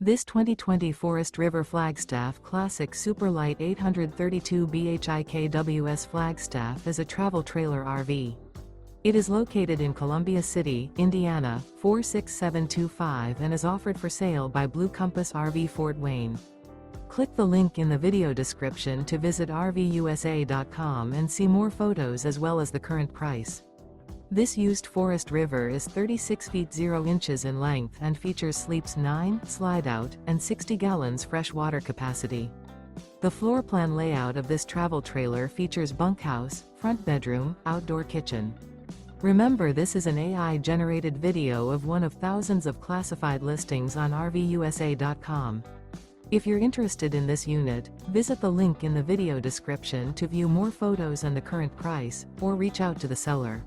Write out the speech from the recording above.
This 2020 Forest River Flagstaff Classic Super Lite 832 bhikws Flagstaff is a travel trailer RV. It is located in Columbia City, Indiana, 46725 and is offered for sale by Blue Compass RV Fort Wayne. Click the link in the video description to visit RVUSA.com and see more photos as well as the current price. This used Forest River is 36 feet 0 inches in length and features sleeps 9, Slideout, and 60 gallons fresh water capacity. The floor plan layout of this travel trailer features bunkhouse, front bedroom, outdoor kitchen. Remember, this is an AI-generated video of one of thousands of classified listings on RVUSA.com. If you're interested in this unit, visit the link in the video description to view more photos and the current price, or reach out to the seller.